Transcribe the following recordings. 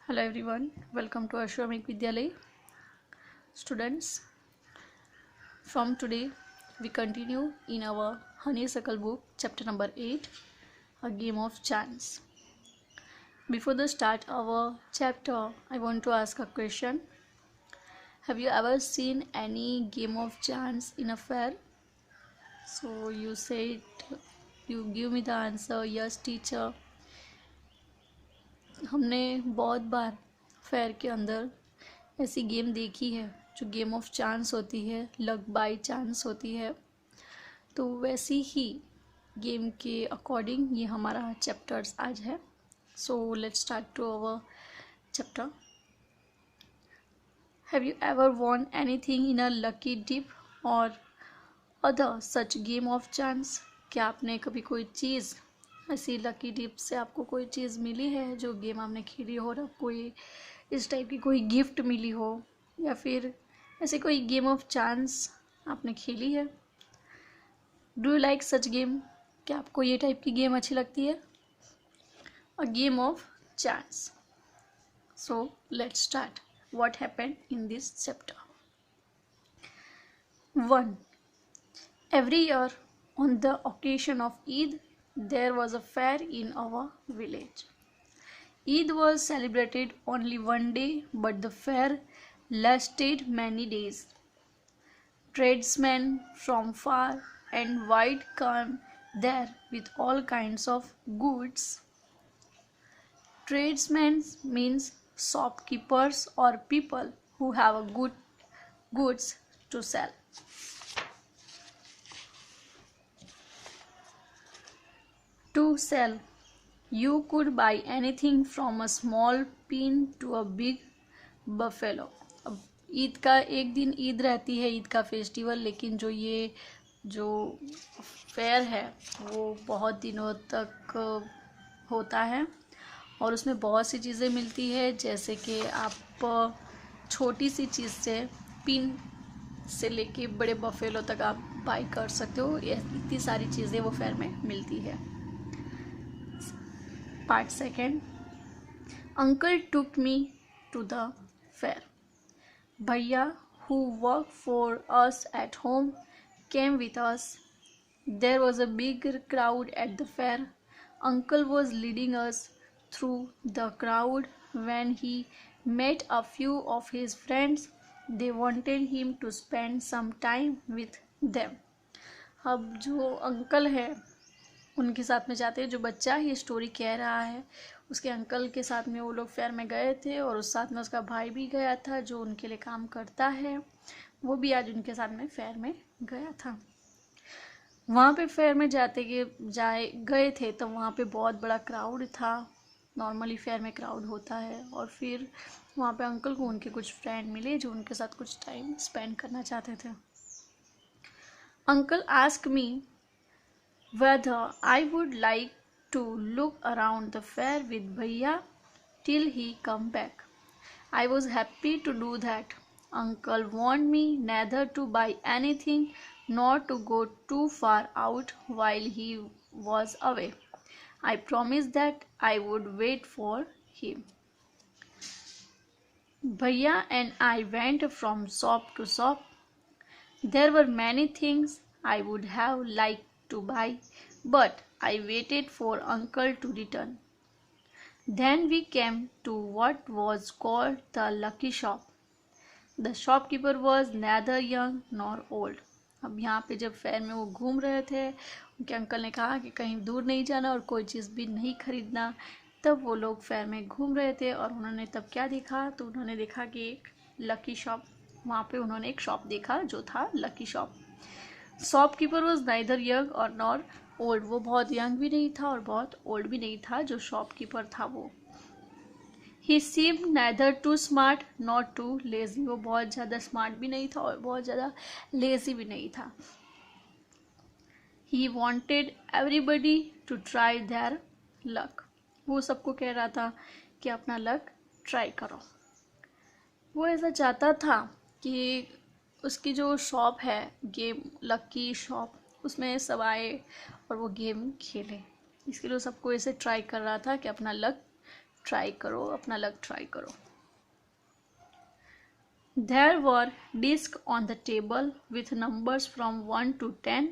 Hello everyone, welcome to Ashwamik Vidyalay. Students, from today we continue in our Honeysuckle book, chapter number 8, A Game of Chance. Before the start our chapter, I want to ask a question. Have you ever seen any game of chance in a fair? So you said, you give me the answer, yes teacher. हमने बहुत बार fair के अंदर ऐसी game देखी है जो game of chance होती है, लक बाय चांस होती है। तो वैसी ही गेम के अकॉर्डिंग ये हमारा चैप्टर्स आज है। So let's start to our chapter. Have you ever won anything in a lucky dip or other such game of chance? क्या आपने कभी कोई चीज़ ऐसी लकी डिप से आपको कोई चीज़ मिली है जो गेम आपने खेली हो और कोई इस टाइप की कोई गिफ्ट मिली हो या फिर ऐसे कोई गेम ऑफ चांस आपने खेली है? Do you like such game? क्या आपको ये टाइप की गेम अच्छी लगती है? A game of chance. So let's start what happened in this chapter. 1. Every year on the occasion of Eid, there was a fair in our village. Eid was celebrated only one day, but the fair lasted many days. Tradesmen from far and wide came there with all kinds of goods. Tradesmen means shopkeepers or people who have a goods to sell. To sell, you could buy anything from a small pin to a big buffalo. अब ईद का एक दिन ईद रहती है, ईद का festival, लेकिन जो fair है वो बहुत दिनों तक होता है और उसमें बहुत सी चीज़ें मिलती है, जैसे कि आप छोटी सी चीज़ से पिन से लेके बड़े बफेलो तक आप बाई कर सकते हो। इतनी सारी चीज़ें वो फेयर में मिलती है। Part 2. Uncle took me to the fair. Bhaiya, who worked for us at home, came with us. There was a big crowd at the fair. Uncle was leading us through the crowd when he met a few of his friends. They wanted him to spend some time with them. अब जो uncle है उनके साथ में जाते हैं। जो बच्चा ये स्टोरी कह रहा है उसके अंकल के साथ में वो लोग फेयर में गए थे और उस साथ में उसका भाई भी गया था जो उनके लिए काम करता है, वो भी आज उनके साथ में फेयर में गया था। वहाँ पे फेयर में गए थे तो वहाँ पे बहुत बड़ा क्राउड था। नॉर्मली फेयर में क्राउड होता है और फिर वहाँ पे अंकल को उनके कुछ फ्रेंड मिले जो उनके साथ कुछ टाइम स्पेंड करना चाहते थे। Uncle asked me whether I would like to look around the fair with Bhaiya till he come back. I was happy to do that. Uncle warned me neither to buy anything nor to go too far out while he was away. I promised that I would wait for him. Bhaiya and I went from shop to shop. There were many things I would have liked to buy, but I waited for uncle to return. Then we came to what was called the lucky shop. The shopkeeper was neither young nor old. अब यहाँ पे जब fair में वो घूम रहे थे, उनके अंकल ने कहा कि कहीं दूर नहीं जाना और कोई चीज़ भी नहीं खरीदना। तब वो लोग फेयर में घूम रहे थे और उन्होंने तब क्या देखा, तो उन्होंने देखा कि एक लकी शॉप, वहाँ पे उन्होंने एक शॉप देखा जो था lucky shop. Shopkeeper was neither young और नॉर ओल्ड, वो बहुत यंग भी नहीं था और बहुत ओल्ड भी नहीं था जो शॉपकीपर था वो। He seemed neither too smart not too lazy, वो बहुत ज़्यादा स्मार्ट भी नहीं था और बहुत ज़्यादा लेजी भी नहीं था। He wanted everybody to try their luck, वो सबको कह रहा था कि अपना लक ट्राई करो। वो ऐसा चाहता था कि उसकी जो शॉप है गेम लकी शॉप, उसमें सब आए और वो गेम खेले। इसके लिए सबको ऐसे ट्राई कर रहा था कि अपना लक ट्राई करो, अपना लक ट्राई करो। There were discs on the table with numbers from 1 to 10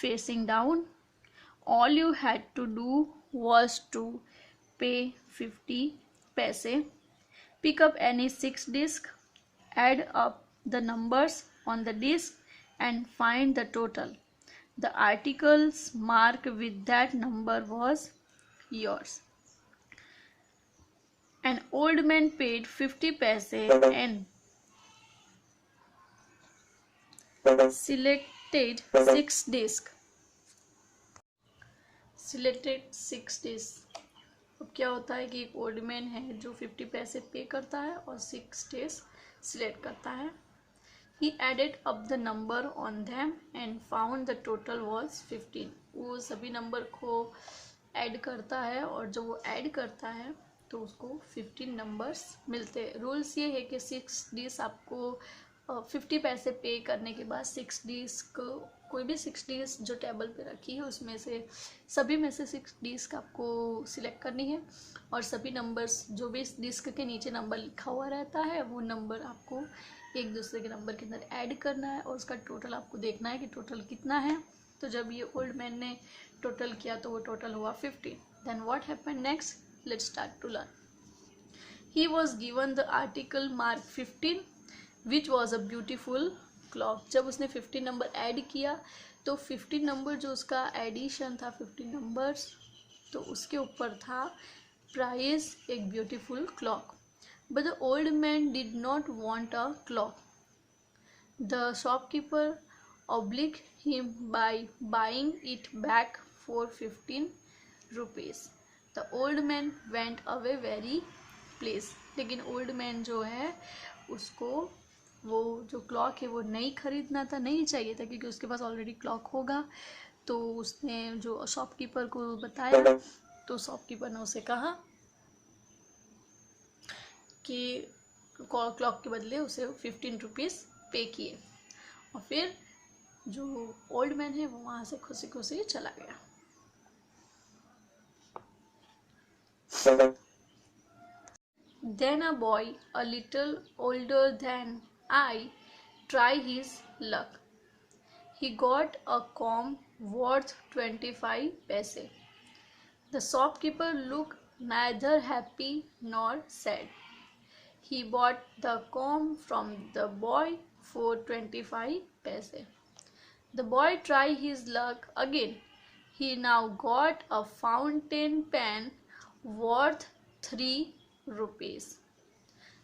facing down. All you had to do was to pay 50 paise, pick up any 6 discs, add up the numbers on the disc and find the total. The article's mark with that number was yours. An old man paid 50 paise and selected 6 discs. अब क्या होता है कि एक old man है जो 50 पैसे पे करता है और 6 डिस्क सिलेक्ट करता है. He added up the number on them and found the total was 15. वो सभी नंबर को ऐड करता है और जब वो ऐड करता है तो उसको 15 नंबर्स मिलते हैं. रूल्स ये है कि 6 डिस्क आपको 50 पैसे पे करने के बाद 6 डिस्क, कोई भी 6 डिस्क जो टेबल पे रखी है उसमें से सभी में से 6 डिस्क आपको सिलेक्ट करनी है और सभी नंबर्स जो भी इस डिस्क के नीचे नंबर लिखा हुआ रहता है वो नंबर आपको एक दूसरे के नंबर के अंदर ऐड करना है और उसका टोटल आपको देखना है कि टोटल कितना है. तो जब ये ओल्ड मैन ने टोटल किया तो वो टोटल हुआ 15. Then what happened next, let's start to learn. He was given the article mark 15 which was a beautiful clock. जब उसने 15 नंबर ऐड किया तो 15 नंबर जो उसका एडिशन था 15 नंबर्स, तो उसके ऊपर था प्राइस एक beautiful clock. But the old man did not want a clock. The shopkeeper obliged him by buying it back for 15 rupees. The old man went away very pleased. लेकिन old man जो है उसको वो जो clock है वो नहीं खरीदना था, नहीं चाहिए था क्योंकि उसके पास ऑलरेडी क्लॉक होगा. तो उसने जो शॉपकीपर को बताया तो शॉपकीपर ने उसे कहा कि क्लॉक के बदले उसे 15 रुपीज़ पे किए और फिर जो ओल्ड मैन है वो वहाँ से खुशी खुशी चला गया. Then a boy a little older than I tried his luck. He got a comb worth 25 paise. The shopkeeper looked neither happy nor sad. He bought the comb from the boy for 25 paise. The boy tried his luck again. He now got a fountain pen worth 3 rupees.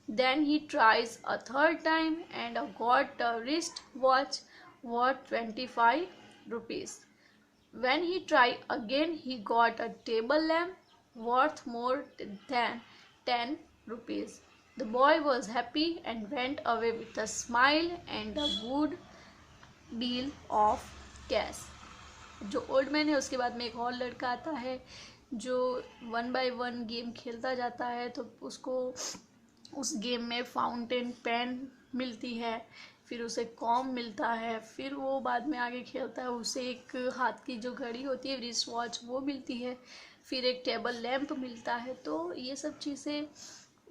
Then he tries a third time and got a wrist watch worth 25 rupees. When he tried again, he got a table lamp worth more than 10 rupees. The boy was happy and went away with a smile and a good deal of cash. जो old man है उसके बाद में एक और लड़का आता है जो 1 by 1 गेम खेलता जाता है. तो उसको उस गेम में फाउंटेन पेन मिलती है, फिर उसे कॉम मिलता है, फिर वो बाद में आगे खेलता है उसे एक हाथ की जो घड़ी होती है रिस्ट वॉच वो मिलती है, फिर एक टेबल लैंप मिलता है. तो ये सब चीज़ें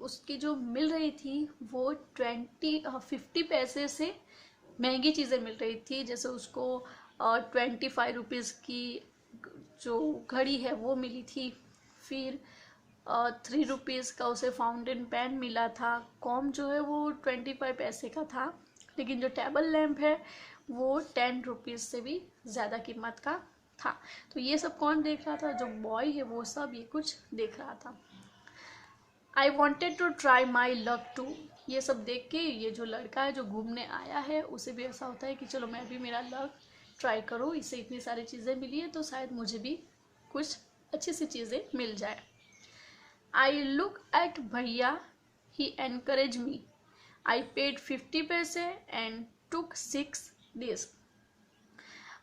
उसकी जो मिल रही थी वो 50 पैसे से महंगी चीज़ें मिल रही थी. जैसे उसको 25 रुपीज़ की जो घड़ी है वो मिली थी, फिर 3 रुपीज़ का उसे फाउंटेन पेन मिला था, कॉम जो है वो 25 पैसे का था, लेकिन जो टेबल लैंप है वो 10 रुपीज़ से भी ज़्यादा कीमत का था. तो ये सब कौन देख रहा था, जो बॉय है वो सब ये कुछ देख रहा था. I wanted to try my luck too. ये सब देख के ये जो लड़का है जो घूमने आया है उसे भी ऐसा होता है कि चलो मैं भी मेरा लक ट्राई करूँ, इसे इतनी सारी चीज़ें मिली है तो शायद मुझे भी कुछ अच्छी सी चीज़ें मिल जाए. आई लुक एट भैया, ही एनकरेज मी. आई पेड 50 पैसे and took 6 disc.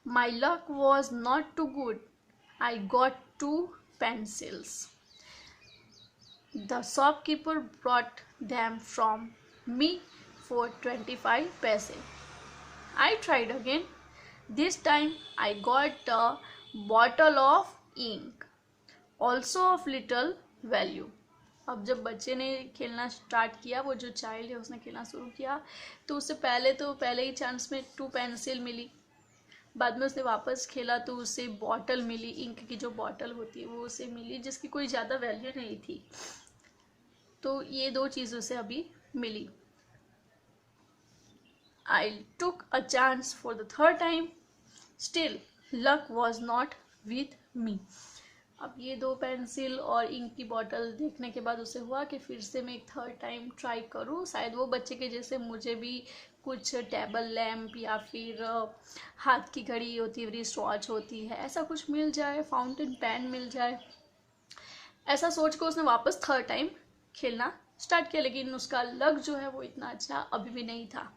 My luck was not too good. I got 2 pencils. The shopkeeper brought them from me for 25 paise. I tried again. This time I got a bottle of ink, also of little value. अब जब बच्चे ने खेलना start किया, वो जो child है उसने खेलना शुरू किया, तो उससे पहले ही चांस में 2 पेंसिल मिली। बाद में उसने वापस खेला तो उसे बॉटल मिली, इंक की जो बॉटल होती है वो उसे मिली, जिसकी कोई ज़्यादा वैल्यू नहीं थी। तो ये 2 चीज़ उसे अभी मिली। I took a chance for the third time. Still, luck was not with me. अब ये 2 पेंसिल और इंक की बॉटल देखने के बाद उसे हुआ कि फिर से मैं एक थर्ड टाइम ट्राई करूँ, शायद वो बच्चे के जैसे मुझे भी कुछ टेबल लैम्प या फिर हाथ की घड़ी होती है, रिस्ट वॉच होती है, ऐसा कुछ मिल जाए, फाउंटेन पेन मिल जाए। ऐसा सोच कर उसने वापस थर्ड टाइम खेलना स्टार्ट किया, लेकिन उसका लक जो है वो इतना अच्छा अभी भी नहीं था।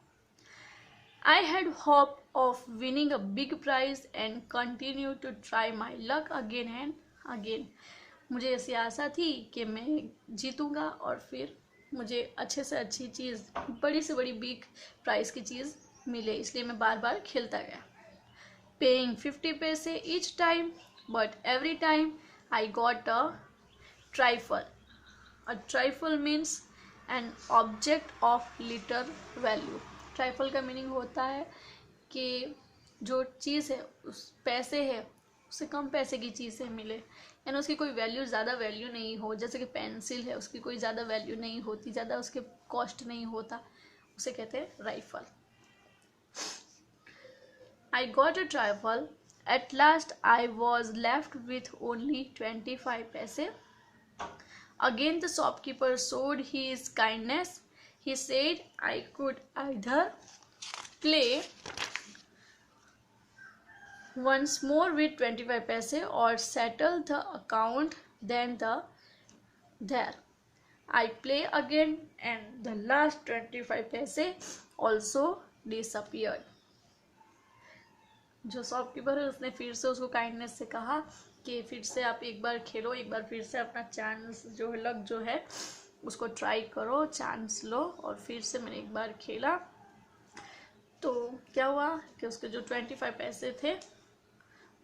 I had hope of winning a big prize and continue to try my luck again and again. मुझे ऐसी आशा थी कि मैं जीतूंगा और फिर मुझे अच्छे से अच्छी चीज़, बड़ी से बड़ी बिग प्राइज की चीज़ मिले, इसलिए मैं बार बार खेलता गया। Paying 50 पैसे each time, but every time I got a trifle. A trifle means an object of little value. Trifle का मीनिंग होता है कि जो चीज़ है, उस पैसे है, उससे कम पैसे की चीज़ से मिले, यानी उसकी कोई वैल्यू, ज़्यादा वैल्यू नहीं हो। जैसे कि पेंसिल है, उसकी कोई ज़्यादा वैल्यू नहीं होती, ज़्यादा उसके कॉस्ट नहीं होता, उसे कहते हैं rifle. I got a trifle. At last I was left with only 25 paise. Again the shopkeeper showed his kindness. He said I could either play once more with 25 paise or settle the account then there. I play again and the last 25 paise also disappeared. जो shopkeeper है उसने फिर से उसको kindness से कहा कि फिर से आप एक बार खेलो, एक बार फिर से अपना चांस जो है, लक जो है उसको ट्राई करो, चांस लो। और फिर से मैंने एक बार खेला तो क्या हुआ कि उसके जो 25 पैसे थे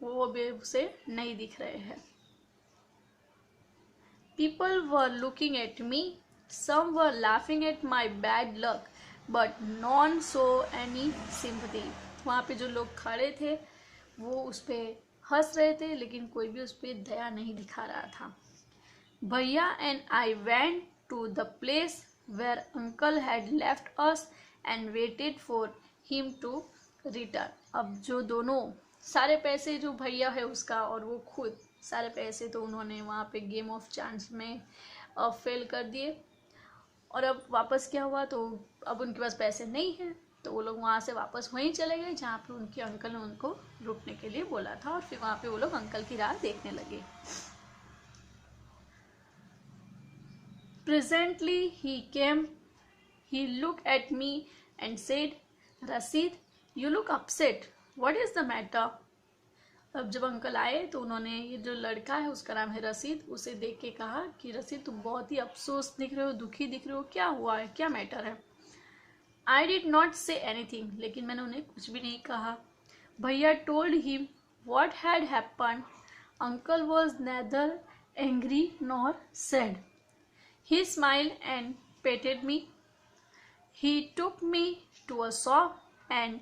वो भी उसे नहीं दिख रहे हैं। People were looking at me, some were laughing at my bad luck, but none saw any sympathy. वहाँ पे जो लोग खड़े थे वो उस पर हंस रहे थे, लेकिन कोई भी उस पर दया नहीं दिखा रहा था। भैया and I went to the place where uncle had left us and waited for him to return. अब जो दोनों सारे पैसे जो भैया है उसका और वो खुद सारे पैसे तो उन्होंने वहाँ पे गेम ऑफ चांस में फेल कर दिए। और अब वापस क्या हुआ, तो अब उनके पास पैसे नहीं हैं, तो वो लोग वहाँ से वापस वहीं चले गए जहाँ पे उनके अंकल ने उनको रुकने के लिए बोला था, और फिर वहाँ पे वो लोग अंकल की राह देखने लगे। Presently he came, he looked at me and said, Rasid, you look upset. What is the matter? अब जब अंकल आए तो उन्होंने, ये जो लड़का है उसका नाम है रसीद, उसे देख के कहा कि रसीद तुम बहुत ही अफसोस दिख रहे हो, दुखी दिख रहे हो, क्या हुआ है, क्या मैटर है? I did not say anything, लेकिन मैंने उन्हें कुछ भी नहीं कहा। भैया told him what had happened. Uncle was neither angry nor sad. He smiled and patted me. He took me to a shop and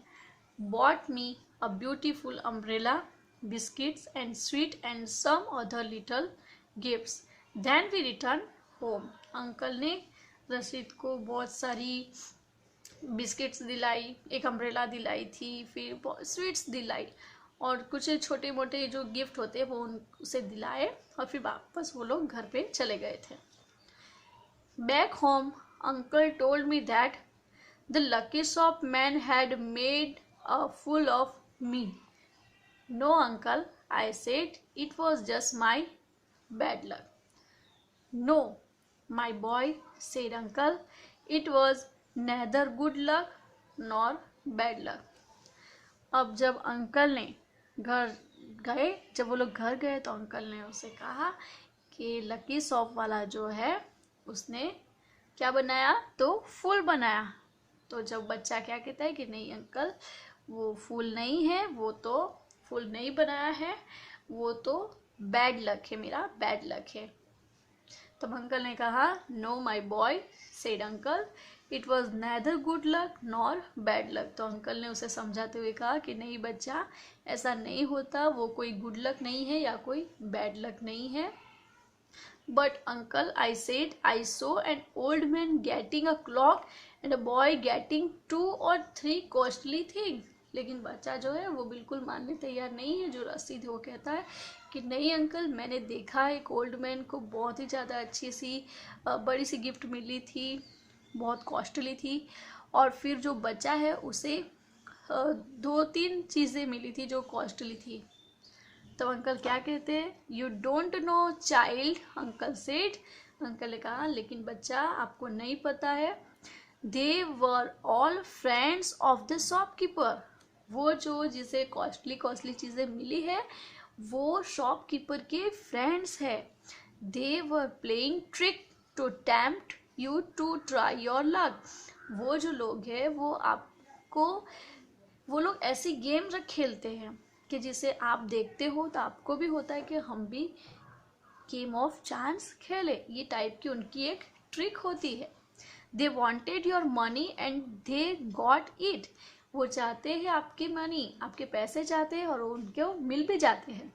bought me a beautiful umbrella, biscuits and sweet and some other little gifts. Then we returned home. Uncle ने रशीद को बहुत सारी biscuits दिलाई, एक umbrella दिलाई थी, फिर sweets दिलाई और कुछ छोटे मोटे जो गिफ्ट होते हैं वो उसे दिलाए, और फिर वापस वो लोग घर पे चले गए थे। Back home, uncle told me that the lucky shop man had made a fool of me. No, uncle, I said, it was just my bad luck. No, my boy, said uncle, it was neither good luck nor bad luck. अब जब uncle ने घर गए, जब वो लोग घर गए तो अंकल ने उसे कहा कि लकी शॉप वाला जो है उसने क्या बनाया, तो फूल बनाया। तो जब बच्चा क्या कहता है कि नहीं अंकल, वो फूल नहीं है, वो तो फूल नहीं बनाया है, वो तो बैड लक है, मेरा बैड लक है। तो अंकल ने कहा, no my boy, said uncle, it was neither good luck nor bad luck. तो अंकल ने उसे समझाते हुए कहा कि नहीं बच्चा, ऐसा नहीं होता, वो कोई गुड लक नहीं है या कोई बैड लक नहीं है। But uncle, I said I so an old man getting a clock and a boy getting 2 or 3 costly thing. लेकिन बच्चा जो है वो बिल्कुल मानने तैयार नहीं है। जो रसीद वो कहता है कि नहीं अंकल, मैंने देखा एक ओल्ड मैन को बहुत ही ज़्यादा अच्छी सी बड़ी सी गिफ्ट मिली थी, बहुत कॉस्टली थी, और फिर जो बच्चा है उसे 2-3 चीज़ें मिली थी जो कॉस्टली थी। तो अंकल क्या कहते हैं, you don't know child, uncle said. Uncle ने कहा, लेकिन बच्चा आपको नहीं पता है, they were all friends of the shopkeeper. वो जो जिसे कॉस्टली चीज़ें मिली है वो शॉपकीपर के फ्रेंड्स है। They were playing trick to tempt you to try your luck. वो जो लोग हैं वो लोग ऐसी गेम खेलते हैं कि जिसे आप देखते हो तो आपको भी होता है कि हम भी गेम ऑफ चांस खेले। ये टाइप की उनकी एक ट्रिक होती है। They wanted your money and they got it. वो चाहते हैं आपकी मनी, आपके पैसे चाहते हैं और उनको मिल भी जाते हैं।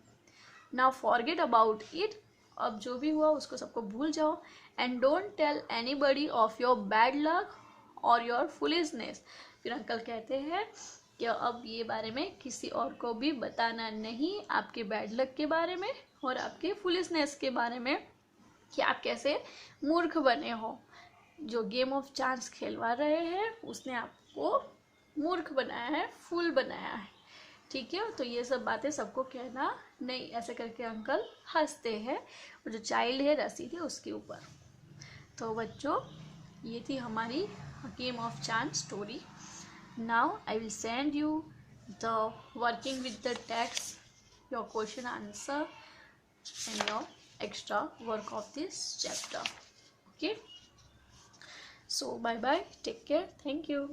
Now forget about it. अब जो भी हुआ उसको सबको भूल जाओ। And don't tell anybody of your bad luck और योर फुलिशनेस। फिर अंकल कहते हैं कि अब ये बारे में किसी और को भी बताना नहीं, आपके बैड लक के बारे में और आपके फुलिशनेस के बारे में, कि आप कैसे मूर्ख बने हो। जो गेम ऑफ चांस खेलवा रहे हैं उसने आपको मूर्ख बनाया है, फूल बनाया है। ठीक है, तो ये सब बातें सबको कहना नहीं। ऐसे करके अंकल हंसते हैं और जो चाइल्ड है रसीद है उसके ऊपर। तो बच्चों, ये थी हमारी game of chance story. Now I will send you the working with the text, your question answer and your extra work of this chapter. Okay, so bye bye, take care, thank you.